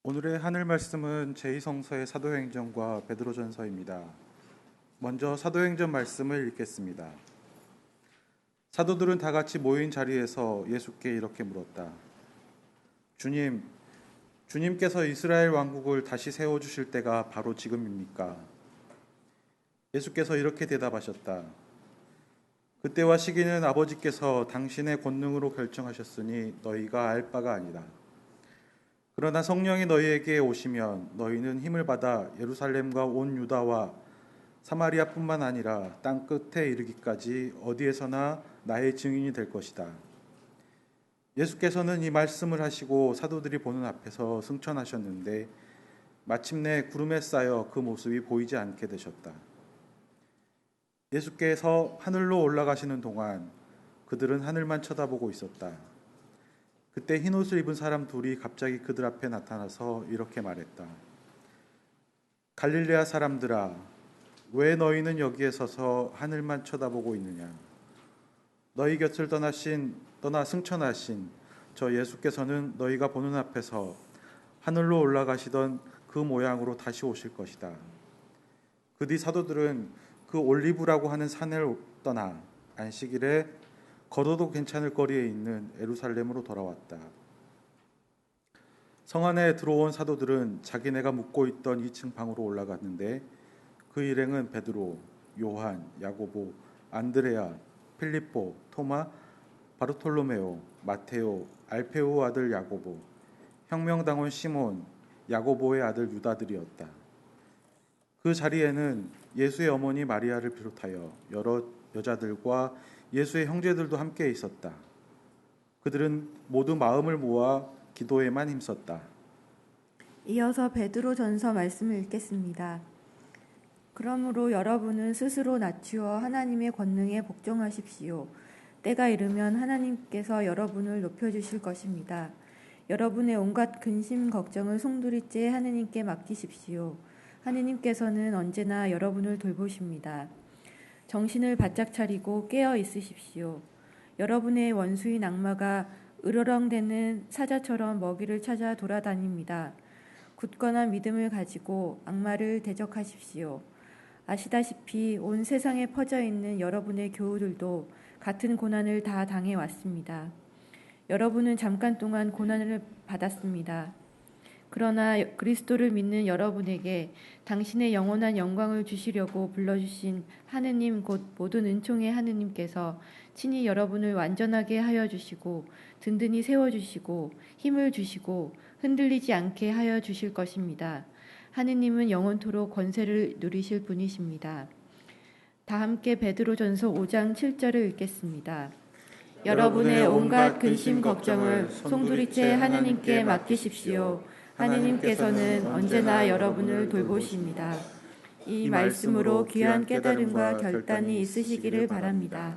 오늘의 하늘 말씀은 제2성서의 사도행전과 베드로전서입니다. 먼저 사도행전 말씀을 읽겠습니다. 사도들은 다 같이 모인 자리에서 예수께 이렇게 물었다. 주님께서 이스라엘 왕국을 다시 세워주실 때가 바로 지금입니까? 예수께서 이렇게 대답하셨다. 그때와 시기는 아버지께서 당신의 권능으로 결정하셨으니 너희가 알 바가 아니라. 그러나 성령이 너희에게 오시면 너희는 힘을 받아 예루살렘과 온 유다와 사마리아뿐만 아니라 땅 끝에 이르기까지 어디에서나 나의 증인이 될 것이다. 예수께서는 이 말씀을 하시고 사도들이 보는 앞에서 승천하셨는데 마침내 구름에 쌓여 그 모습이 보이지 않게 되셨다. 예수께서 하늘로 올라가시는 동안 그들은 하늘만 쳐다보고 있었다. 그때 흰옷을 입은 사람 둘이 갑자기 그들 앞에 나타나서 이렇게 말했다. 갈릴레아 사람들아, 왜 너희는 여기에 서서 하늘만 쳐다보고 있느냐? 너희 곁을 떠나 승천하신 저 예수께서는 너희가 보는 앞에서 하늘로 올라가시던 그 모양으로 다시 오실 것이다. 그 뒤 사도들은 그 올리브라고 하는 산을 떠나 안식일에 걸어도 괜찮을 거리에 있는 예루살렘으로 돌아왔다. 성 안에 들어온 사도들은 자기네가 묵고 있던 2층 방으로 올라갔는데 그 일행은 베드로, 요한, 야고보, 안드레아, 필립보, 토마, 바르톨로메오, 마테오, 알페오 아들 야고보, 혁명당원 시몬, 야고보의 아들 유다들이었다. 그 자리에는 예수의 어머니 마리아를 비롯하여 여러 여자들과 예수의 형제들도 함께 있었다. 그들은 모두 마음을 모아 기도에만 힘썼다. 이어서 베드로전서 말씀을 읽겠습니다. 그러므로 여러분은 스스로 낮추어 하나님의 권능에 복종하십시오. 때가 이르면 하나님께서 여러분을 높여주실 것입니다. 여러분의 온갖 근심 걱정을 송두리째 하느님께 맡기십시오. 하느님께서는 언제나 여러분을 돌보십니다. 정신을 바짝 차리고 깨어 있으십시오. 여러분의 원수인 악마가 으르렁대는 사자처럼 먹이를 찾아 돌아다닙니다. 굳건한 믿음을 가지고 악마를 대적하십시오. 아시다시피 온 세상에 퍼져 있는 여러분의 교우들도 같은 고난을 다 당해왔습니다. 여러분은 잠깐 동안 고난을 받았습니다. 그러나 그리스도를 믿는 여러분에게 당신의 영원한 영광을 주시려고 불러주신 하느님 곧 모든 은총의 하느님께서 친히 여러분을 완전하게 하여 주시고 든든히 세워주시고 힘을 주시고 흔들리지 않게 하여 주실 것입니다. 하느님은 영원토록 권세를 누리실 분이십니다. 다 함께 베드로전서 5장 7절을 읽겠습니다. 여러분의 온갖 근심 걱정을 송두리째 하느님께 맡기십시오. 하느님께서는 언제나 여러분을 돌보십니다. 이 말씀으로 귀한 깨달음과 결단이 있으시기를 바랍니다.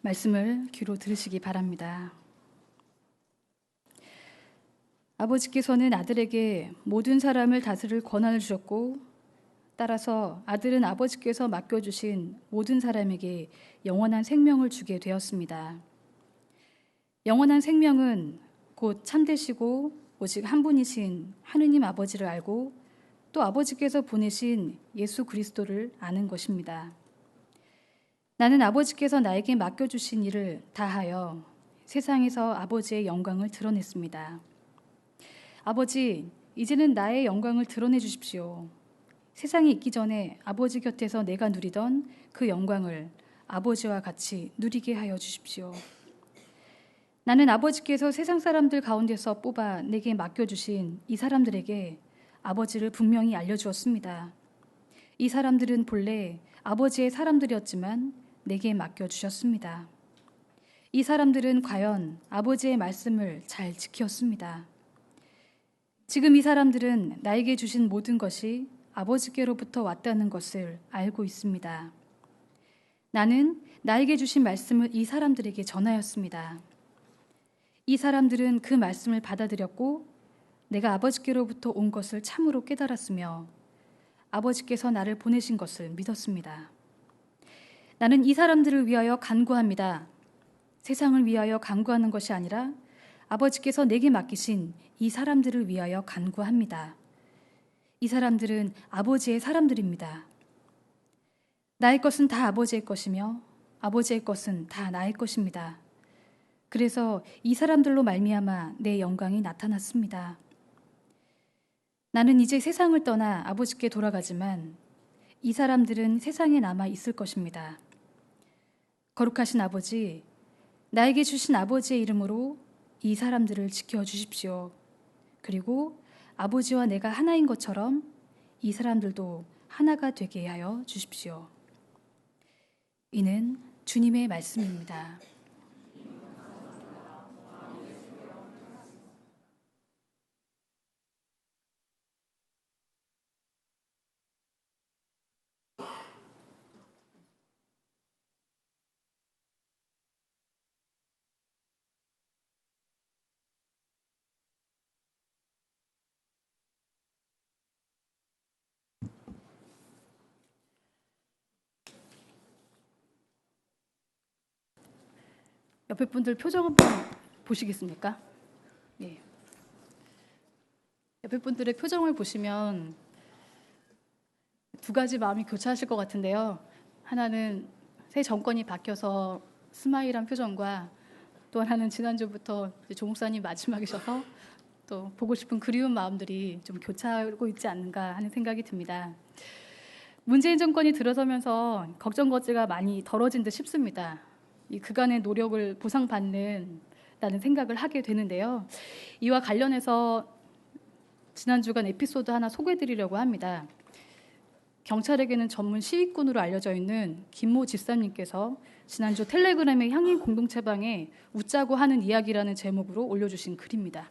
말씀을 귀로 들으시기 바랍니다. 아버지께서는 아들에게 모든 사람을 다스릴 권한을 주셨고 따라서 아들은 아버지께서 맡겨주신 모든 사람에게 영원한 생명을 주게 되었습니다. 영원한 생명은 곧 참되시고 오직 한 분이신 하느님 아버지를 알고 또 아버지께서 보내신 예수 그리스도를 아는 것입니다. 나는 아버지께서 나에게 맡겨주신 일을 다하여 세상에서 아버지의 영광을 드러냈습니다. 아버지, 이제는 나의 영광을 드러내 주십시오. 세상이 있기 전에 아버지 곁에서 내가 누리던 그 영광을 아버지와 같이 누리게 하여 주십시오. 나는 아버지께서 세상 사람들 가운데서 뽑아 내게 맡겨주신 이 사람들에게 아버지를 분명히 알려주었습니다. 이 사람들은 본래 아버지의 사람들이었지만 내게 맡겨주셨습니다. 이 사람들은 과연 아버지의 말씀을 잘 지켰습니다. 지금 이 사람들은 나에게 주신 모든 것이 아버지께로부터 왔다는 것을 알고 있습니다. 나는 나에게 주신 말씀을 이 사람들에게 전하였습니다. 이 사람들은 그 말씀을 받아들였고 내가 아버지께로부터 온 것을 참으로 깨달았으며 아버지께서 나를 보내신 것을 믿었습니다. 나는 이 사람들을 위하여 간구합니다. 세상을 위하여 간구하는 것이 아니라 아버지께서 내게 맡기신 이 사람들을 위하여 간구합니다. 이 사람들은 아버지의 사람들입니다. 나의 것은 다 아버지의 것이며 아버지의 것은 다 나의 것입니다. 그래서 이 사람들로 말미암아 내 영광이 나타났습니다. 나는 이제 세상을 떠나 아버지께 돌아가지만 이 사람들은 세상에 남아 있을 것입니다. 거룩하신 아버지, 나에게 주신 아버지의 이름으로 이 사람들을 지켜주십시오. 그리고 아버지와 내가 하나인 것처럼 이 사람들도 하나가 되게 하여 주십시오. 이는 주님의 말씀입니다. 옆에 분들 표정 한번 보시겠습니까? 예. 옆에 분들의 표정을 보시면 두 가지 마음이 교차하실 것 같은데요. 하나는 새 정권이 바뀌어서 스마일한 표정과 또 하나는 지난주부터 조 목사님 마지막이셔서 또 보고 싶은 그리운 마음들이 좀 교차하고 있지 않는가 하는 생각이 듭니다. 문재인 정권이 들어서면서 걱정거지가 많이 덜어진 듯 싶습니다. 이 그간의 노력을 보상받는 라는 생각을 하게 되는데요. 이와 관련해서 지난주간 에피소드 하나 소개해드리려고 합니다. 경찰에게는 전문 시위꾼으로 알려져 있는 김모 집사님께서 지난주 텔레그램의 향인 공동체방에 웃자고 하는 이야기라는 제목으로 올려주신 글입니다.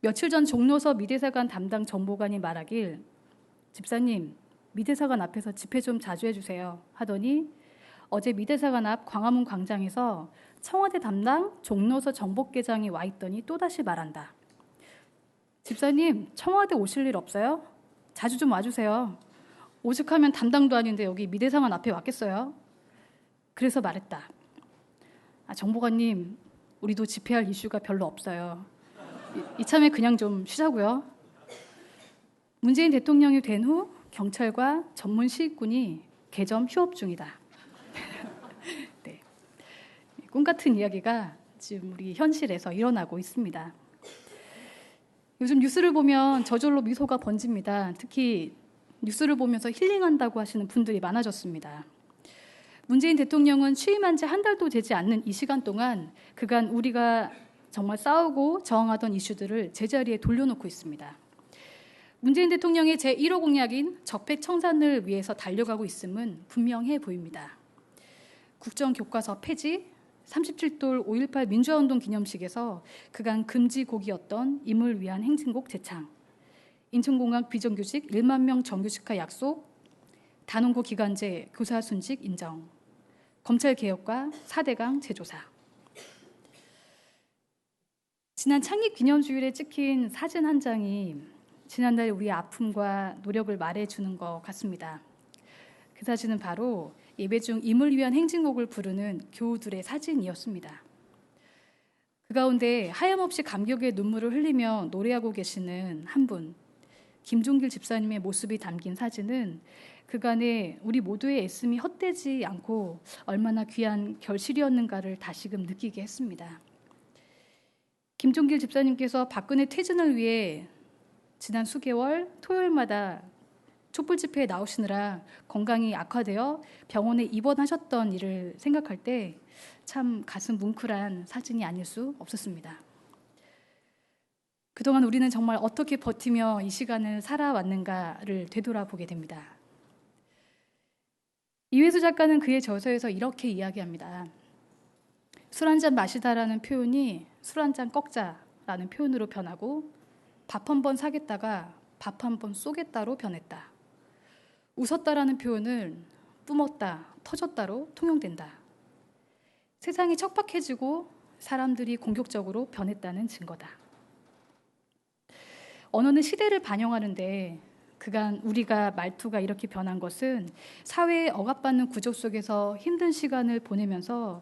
며칠 전 종로서 미대사관 담당 정보관이 말하길 집사님, 미대사관 앞에서 집회 좀 자주 해주세요 하더니 어제 미대사관 앞 광화문 광장에서 청와대 담당 종로서 정보계장이 와 있더니 또다시 말한다. 집사님, 청와대 오실 일 없어요? 자주 좀 와주세요. 오죽하면 담당도 아닌데 여기 미대사관 앞에 왔겠어요? 그래서 말했다. 정보관님, 우리도 집회할 이슈가 별로 없어요. 이참에 그냥 좀 쉬자고요. 문재인 대통령이 된 후 경찰과 전문 시위꾼이 개점 휴업 중이다. 네. 꿈 같은 이야기가 지금 우리 현실에서 일어나고 있습니다. 요즘 뉴스를 보면 저절로 미소가 번집니다. 특히 뉴스를 보면서 힐링한다고 하시는 분들이 많아졌습니다. 문재인 대통령은 취임한 지 한 달도 되지 않는 이 시간 동안 그간 우리가 정말 싸우고 저항하던 이슈들을 제자리에 돌려놓고 있습니다. 문재인 대통령의 제1호 공약인 적폐 청산을 위해서 달려가고 있음은 분명해 보입니다. 국정교과서 폐지, 37돌 5.18 민주화운동 기념식에서 그간 금지곡이었던 임을 위한 행진곡 재창, 인천공항 비정규직 1만 명 정규직화 약속, 단원고 기간제 교사 순직 인정, 검찰개혁과 4대강 재조사. 지난 창립기념주일에 찍힌 사진 한 장이 지난달 우리의 아픔과 노력을 말해주는 것 같습니다. 그 사진은 바로 예배 중 임을 위한 행진곡을 부르는 교우들의 사진이었습니다. 그 가운데 하염없이 감격의 눈물을 흘리며 노래하고 계시는 한 분, 김종길 집사님의 모습이 담긴 사진은 그간의 우리 모두의 애씀이 헛되지 않고 얼마나 귀한 결실이었는가를 다시금 느끼게 했습니다. 김종길 집사님께서 박근혜 퇴진을 위해 지난 수개월 토요일마다 촛불 집회에 나오시느라 건강이 악화되어 병원에 입원하셨던 일을 생각할 때 참 가슴 뭉클한 사진이 아닐 수 없었습니다. 그동안 우리는 정말 어떻게 버티며 이 시간을 살아왔는가를 되돌아보게 됩니다. 이회수 작가는 그의 저서에서 이렇게 이야기합니다. 술 한잔 마시다라는 표현이 술 한잔 꺾자라는 표현으로 변하고 밥 한 번 사겠다가 밥 한 번 쏘겠다로 변했다. 웃었다라는 표현은 뿜었다, 터졌다로 통용된다. 세상이 척박해지고 사람들이 공격적으로 변했다는 증거다. 언어는 시대를 반영하는데 그간 우리가 말투가 이렇게 변한 것은 사회에 억압받는 구조 속에서 힘든 시간을 보내면서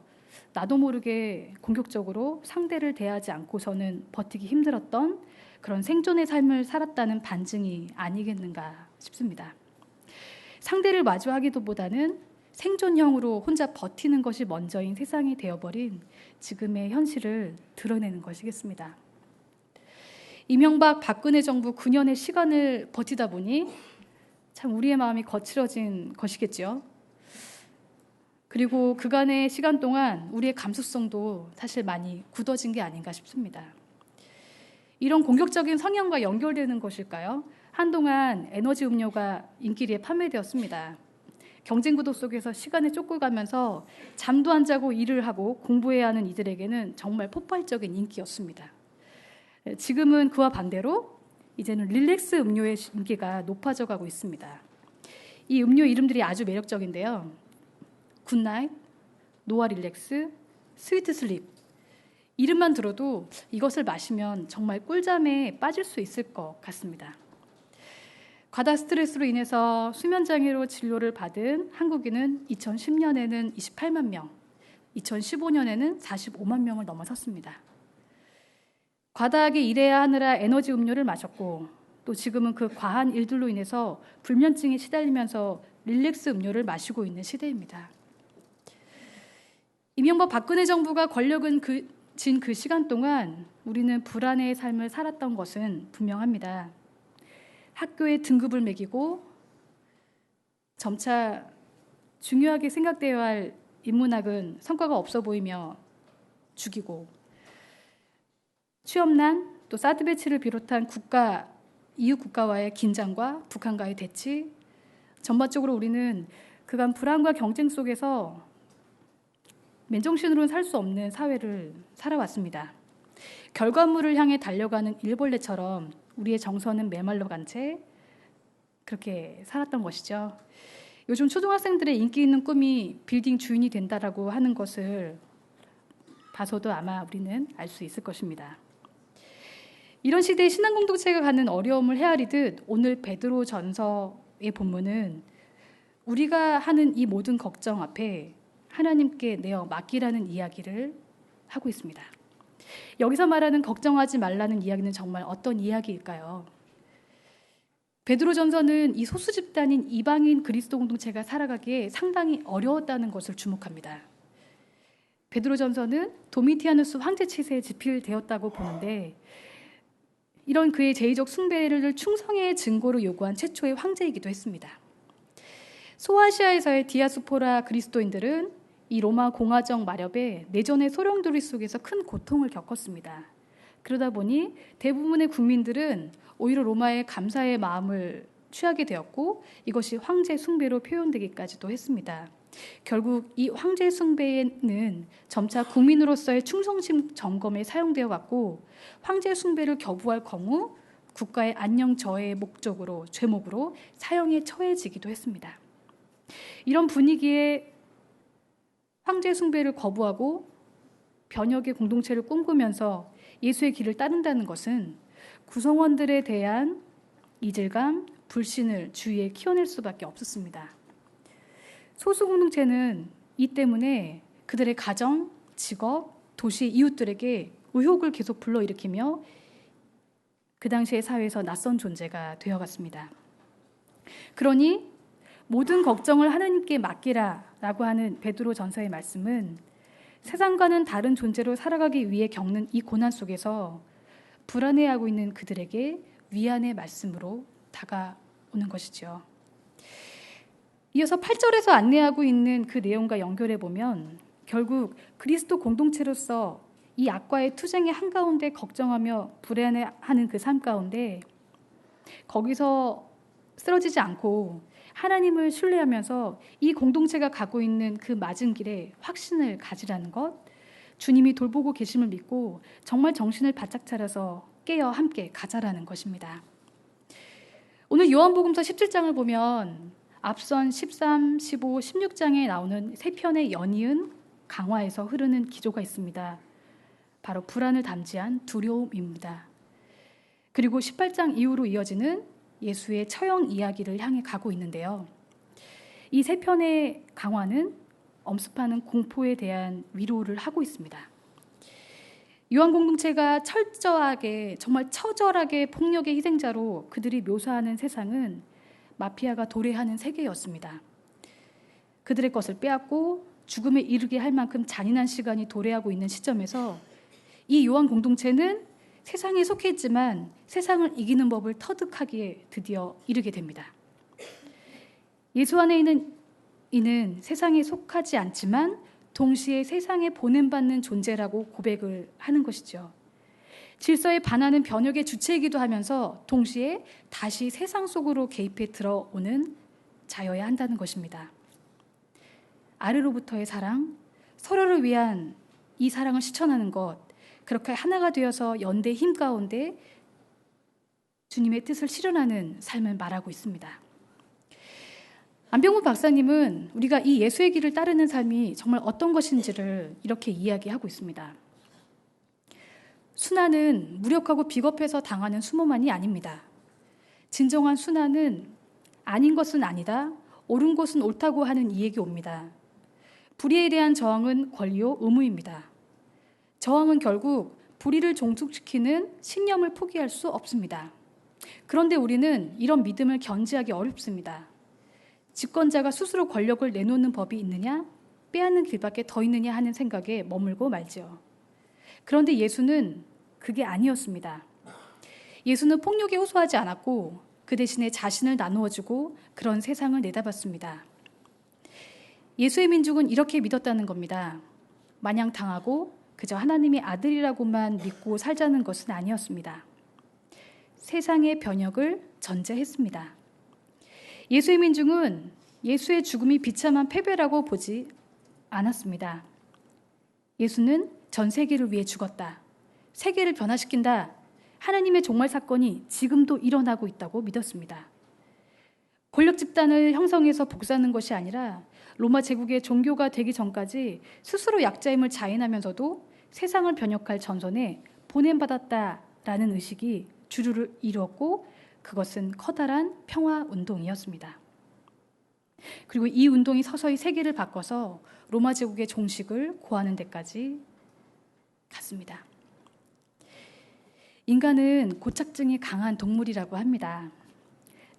나도 모르게 공격적으로 상대를 대하지 않고서는 버티기 힘들었던 그런 생존의 삶을 살았다는 반증이 아니겠는가 싶습니다. 상대를 마주하기보다는 생존형으로 혼자 버티는 것이 먼저인 세상이 되어버린 지금의 현실을 드러내는 것이겠습니다. 이명박 박근혜 정부 9년의 시간을 버티다 보니 참 우리의 마음이 거칠어진 것이겠죠. 그리고 그간의 시간 동안 우리의 감수성도 사실 많이 굳어진 게 아닌가 싶습니다. 이런 공격적인 성향과 연결되는 것일까요? 한동안 에너지 음료가 인기리에 판매되었습니다. 경쟁 구도 속에서 시간을 쫓겨가면서 잠도 안 자고 일을 하고 공부해야 하는 이들에게는 정말 폭발적인 인기였습니다. 지금은 그와 반대로 이제는 릴렉스 음료의 인기가 높아져 가고 있습니다. 이 음료 이름들이 아주 매력적인데요. 굿나잇, 노아 릴렉스, 스위트 슬립. 이름만 들어도 이것을 마시면 정말 꿀잠에 빠질 수 있을 것 같습니다. 과다 스트레스로 인해서 수면장애로 진료를 받은 한국인은 2010년에는 28만 명, 2015년에는 45만 명을 넘어섰습니다. 과다하게 일해야 하느라 에너지 음료를 마셨고 또 지금은 그 과한 일들로 인해서 불면증에 시달리면서 릴렉스 음료를 마시고 있는 시대입니다. 이명박 박근혜 정부가 권력은 진 그 시간 동안 우리는 불안의 삶을 살았던 것은 분명합니다. 학교에 등급을 매기고 점차 중요하게 생각되어야 할 인문학은 성과가 없어 보이며 죽이고 취업난 또 사드 배치를 비롯한 이웃 국가와의 긴장과 북한과의 대치 전반적으로 우리는 그간 불안과 경쟁 속에서 맨정신으로는 살 수 없는 사회를 살아왔습니다. 결과물을 향해 달려가는 일벌레처럼 우리의 정서는 메말라 간 채 그렇게 살았던 것이죠. 요즘 초등학생들의 인기 있는 꿈이 빌딩 주인이 된다라고 하는 것을 봐서도 아마 우리는 알 수 있을 것입니다. 이런 시대에 신앙 공동체가 갖는 어려움을 헤아리듯 오늘 베드로 전서의 본문은 우리가 하는 이 모든 걱정 앞에 하나님께 내어 맡기라는 이야기를 하고 있습니다. 여기서 말하는 걱정하지 말라는 이야기는 정말 어떤 이야기일까요? 베드로전서는 이 소수 집단인 이방인 그리스도 공동체가 살아가기에 상당히 어려웠다는 것을 주목합니다. 베드로전서는 도미티아누스 황제 치세에 집필되었다고 보는데 이런 그의 제의적 숭배를 충성의 증거로 요구한 최초의 황제이기도 했습니다. 소아시아에서의 디아스포라 그리스도인들은 이 로마 공화정 마렵에 내전의 소용돌이 속에서 큰 고통을 겪었습니다. 그러다 보니 대부분의 국민들은 오히려 로마에 감사의 마음을 취하게 되었고 이것이 황제 숭배로 표현되기까지도 했습니다. 결국 이 황제 숭배는 점차 국민으로서의 충성심 점검에 사용되어 왔고 황제 숭배를 거부할 경우 국가의 안녕 저해의 죄목으로 사형에 처해지기도 했습니다. 이런 분위기에 황제 숭배를 거부하고 변혁의 공동체를 꿈꾸면서 예수의 길을 따른다는 것은 구성원들에 대한 이질감, 불신을 주위에 키워낼 수밖에 없었습니다. 소수 공동체는 이 때문에 그들의 가정, 직업, 도시 이웃들에게 의혹을 계속 불러일으키며 그 당시의 사회에서 낯선 존재가 되어갔습니다. 그러니 모든 걱정을 하나님께 맡기라라고 하는 베드로 전서의 말씀은 세상과는 다른 존재로 살아가기 위해 겪는 이 고난 속에서 불안해하고 있는 그들에게 위안의 말씀으로 다가오는 것이죠. 이어서 8절에서 안내하고 있는 그 내용과 연결해 보면 결국 그리스도 공동체로서 이 악과의 투쟁의 한가운데 걱정하며 불안해하는 그 삶 가운데 거기서 쓰러지지 않고 하나님을 신뢰하면서 이 공동체가 가고 있는 그 맞은 길에 확신을 가지라는 것, 주님이 돌보고 계심을 믿고 정말 정신을 바짝 차려서 깨어 함께 가자라는 것입니다. 오늘 요한복음서 17장을 보면 앞선 13, 15, 16장에 나오는 세 편의 연이은 강화에서 흐르는 기조가 있습니다. 바로 불안을 담지한 두려움입니다. 그리고 18장 이후로 이어지는 예수의 처형 이야기를 향해 가고 있는데요. 이 세 편의 강화는 엄습하는 공포에 대한 위로를 하고 있습니다. 요한 공동체가 철저하게, 정말 처절하게 폭력의 희생자로 그들이 묘사하는 세상은 마피아가 도래하는 세계였습니다. 그들의 것을 빼앗고 죽음에 이르게 할 만큼 잔인한 시간이 도래하고 있는 시점에서 이 요한 공동체는 세상에 속해 있지만 세상을 이기는 법을 터득하기에 드디어 이르게 됩니다. 예수 안에 있는 이는 세상에 속하지 않지만 동시에 세상에 보냄받는 존재라고 고백을 하는 것이죠. 질서에 반하는 변혁의 주체이기도 하면서 동시에 다시 세상 속으로 개입해 들어오는 자여야 한다는 것입니다. 아래로부터의 사랑, 서로를 위한 이 사랑을 실천하는 것, 그렇게 하나가 되어서 연대 힘 가운데 주님의 뜻을 실현하는 삶을 말하고 있습니다. 안병훈 박사님은 우리가 이 예수의 길을 따르는 삶이 정말 어떤 것인지를 이렇게 이야기하고 있습니다. 순환은 무력하고 비겁해서 당하는 수모만이 아닙니다. 진정한 순환은 아닌 것은 아니다, 옳은 것은 옳다고 하는 이에게 옵니다. 불의에 대한 저항은 권리요 의무입니다. 저항은 결국 불의를 종속시키는 신념을 포기할 수 없습니다. 그런데 우리는 이런 믿음을 견지하기 어렵습니다. 집권자가 스스로 권력을 내놓는 법이 있느냐, 빼앗는 길밖에 더 있느냐 하는 생각에 머물고 말지요. 그런데 예수는 그게 아니었습니다. 예수는 폭력에 호소하지 않았고 그 대신에 자신을 나누어주고 그런 세상을 내다봤습니다. 예수의 민족은 이렇게 믿었다는 겁니다. 마냥 당하고 그저 하나님의 아들이라고만 믿고 살자는 것은 아니었습니다. 세상의 변혁을 전제했습니다. 예수의 민중은 예수의 죽음이 비참한 패배라고 보지 않았습니다. 예수는 전 세계를 위해 죽었다. 세계를 변화시킨다. 하나님의 종말 사건이 지금도 일어나고 있다고 믿었습니다. 권력 집단을 형성해서 복사하는 것이 아니라 로마 제국의 종교가 되기 전까지 스스로 약자임을 자인하면서도 세상을 변혁할 전선에 보냄받았다라는 의식이 주류를 이루었고 그것은 커다란 평화운동이었습니다. 그리고 이 운동이 서서히 세계를 바꿔서 로마 제국의 종식을 고하는 데까지 갔습니다. 인간은 고착증이 강한 동물이라고 합니다.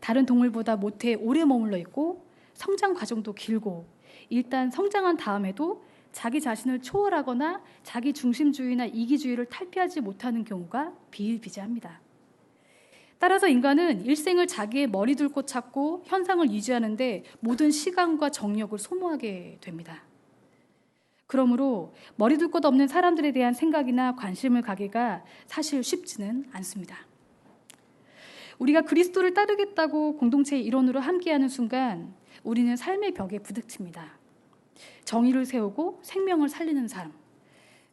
다른 동물보다 모태에 오래 머물러 있고 성장 과정도 길고 일단 성장한 다음에도 자기 자신을 초월하거나 자기 중심주의나 이기주의를 탈피하지 못하는 경우가 비일비재합니다. 따라서 인간은 일생을 자기의 머리 둘 곳 찾고 현상을 유지하는데 모든 시간과 정력을 소모하게 됩니다. 그러므로 머리 둘 곳 없는 사람들에 대한 생각이나 관심을 가기가 사실 쉽지는 않습니다. 우리가 그리스도를 따르겠다고 공동체의 일원으로 함께하는 순간 우리는 삶의 벽에 부딪힙니다. 정의를 세우고 생명을 살리는 삶,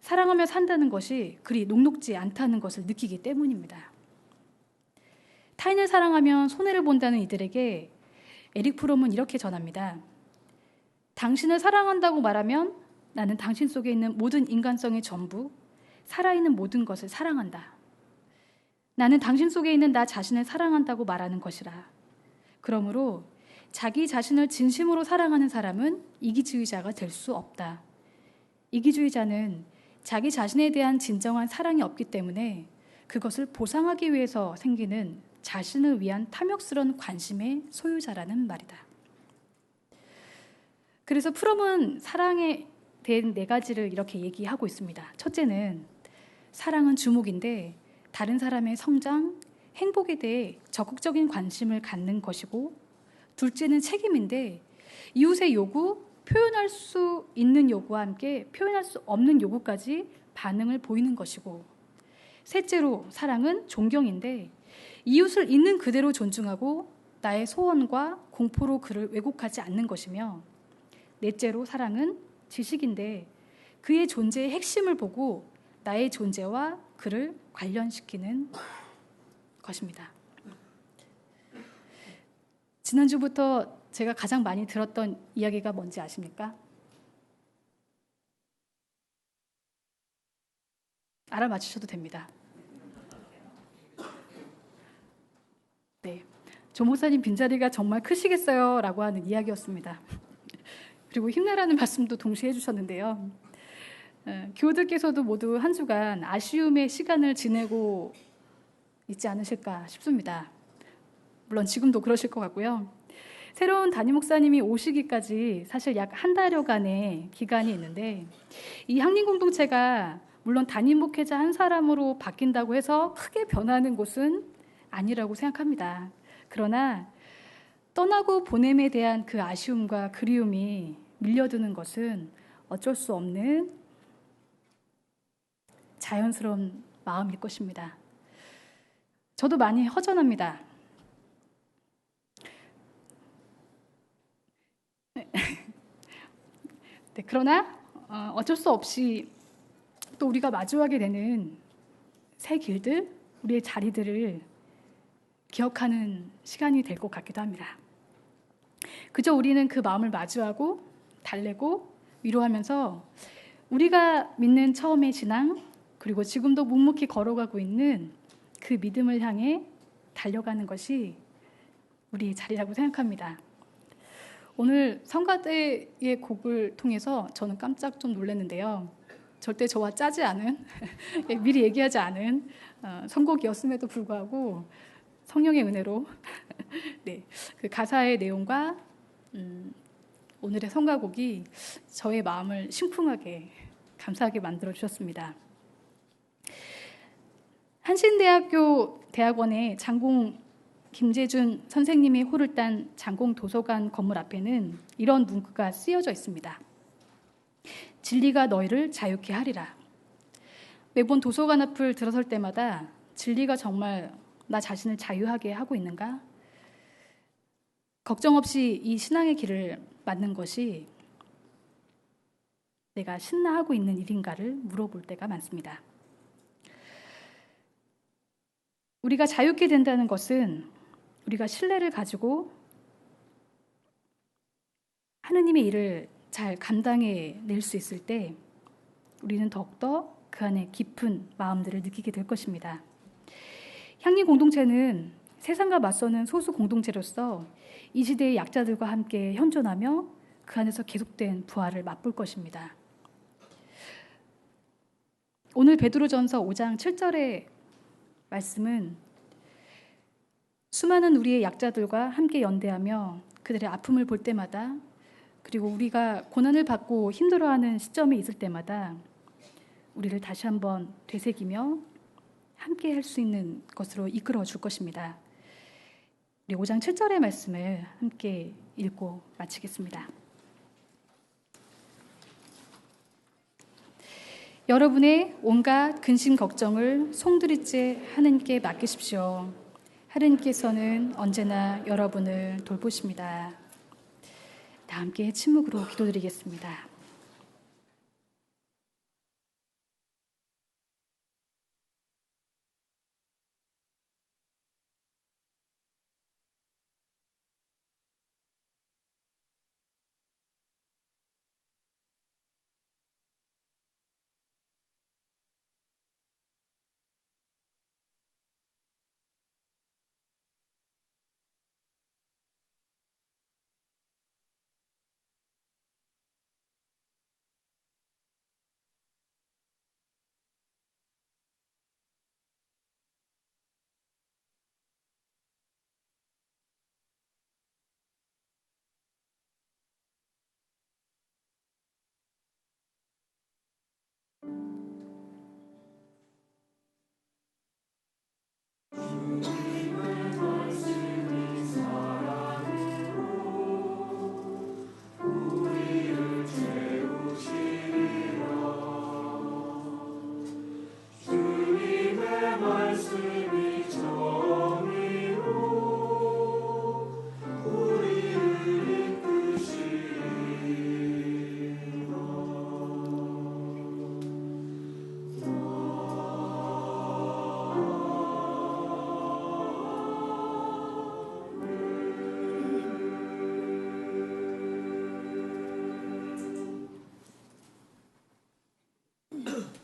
사랑하며 산다는 것이 그리 녹록지 않다는 것을 느끼기 때문입니다. 타인을 사랑하면 손해를 본다는 이들에게 에릭 프롬은 이렇게 전합니다. 당신을 사랑한다고 말하면 나는 당신 속에 있는 모든 인간성의 전부, 살아있는 모든 것을 사랑한다. 나는 당신 속에 있는 나 자신을 사랑한다고 말하는 것이라. 그러므로 자기 자신을 진심으로 사랑하는 사람은 이기주의자가 될 수 없다. 이기주의자는 자기 자신에 대한 진정한 사랑이 없기 때문에 그것을 보상하기 위해서 생기는 자신을 위한 탐욕스러운 관심의 소유자라는 말이다. 그래서 프롬은 사랑에 대한 4가지를 이렇게 얘기하고 있습니다. 첫째는 사랑은 주목인데 다른 사람의 성장, 행복에 대해 적극적인 관심을 갖는 것이고, 둘째는 책임인데 이웃의 요구, 표현할 수 있는 요구와 함께 표현할 수 없는 요구까지 반응을 보이는 것이고, 셋째로 사랑은 존경인데 이웃을 있는 그대로 존중하고 나의 소원과 공포로 그를 왜곡하지 않는 것이며, 넷째로 사랑은 지식인데 그의 존재의 핵심을 보고 나의 존재와 그를 관련시키는 것입니다. 지난주부터 제가 가장 많이 들었던 이야기가 뭔지 아십니까? 알아맞히셔도 됩니다. 네, 조 목사님 빈자리가 정말 크시겠어요? 라고 하는 이야기였습니다. 그리고 힘내라는 말씀도 동시에 해주셨는데요. 교우들께서도 모두 한 주간 아쉬움의 시간을 지내고 있지 않으실까 싶습니다. 물론 지금도 그러실 것 같고요. 새로운 담임 목사님이 오시기까지 사실 약 한 달여간의 기간이 있는데, 이 향림 공동체가 물론 담임 목회자 한 사람으로 바뀐다고 해서 크게 변하는 곳은 아니라고 생각합니다. 그러나 떠나고 보냄에 대한 그 아쉬움과 그리움이 밀려드는 것은 어쩔 수 없는 자연스러운 마음일 것입니다. 저도 많이 허전합니다. 네, 그러나 어쩔 수 없이 또 우리가 마주하게 되는 새 길들, 우리의 자리들을 기억하는 시간이 될 것 같기도 합니다. 그저 우리는 그 마음을 마주하고 달래고 위로하면서 우리가 믿는 처음의 신앙, 그리고 지금도 묵묵히 걸어가고 있는 그 믿음을 향해 달려가는 것이 우리의 자리라고 생각합니다. 오늘 성가대의 곡을 통해서 저는 깜짝 좀 놀랐는데요. 절대 저와 짜지 않은, 미리 얘기하지 않은 선곡이었음에도 불구하고 성령의 은혜로 네, 그 가사의 내용과 오늘의 성가곡이 저의 마음을 심쿵하게 감사하게 만들어 주셨습니다. 한신대학교 대학원의 장공 김재준 선생님이 호를 딴 장공 도서관 건물 앞에는 이런 문구가 쓰여져 있습니다. 진리가 너희를 자유케 하리라. 매번 도서관 앞을 들어설 때마다 진리가 정말 나 자신을 자유하게 하고 있는가? 걱정 없이 이 신앙의 길을 맞는 것이 내가 신나하고 있는 일인가를 물어볼 때가 많습니다. 우리가 자유케 된다는 것은 우리가 신뢰를 가지고 하느님의 일을 잘 감당해 낼 수 있을 때 우리는 더욱더 그 안에 깊은 마음들을 느끼게 될 것입니다. 향림 공동체는 세상과 맞서는 소수 공동체로서 이 시대의 약자들과 함께 현존하며 그 안에서 계속된 부활을 맛볼 것입니다. 오늘 베드로전서 5장 7절의 말씀은 수많은 우리의 약자들과 함께 연대하며 그들의 아픔을 볼 때마다, 그리고 우리가 고난을 받고 힘들어하는 시점이 있을 때마다 우리를 다시 한번 되새기며 함께 할 수 있는 것으로 이끌어 줄 것입니다. 우리 5장 7절의 말씀을 함께 읽고 마치겠습니다. 여러분의 온갖 근심 걱정을 송두리째 하느님께 맡기십시오. 하느님께서는 언제나 여러분을 돌보십니다. 다 함께 침묵으로 기도드리겠습니다. 주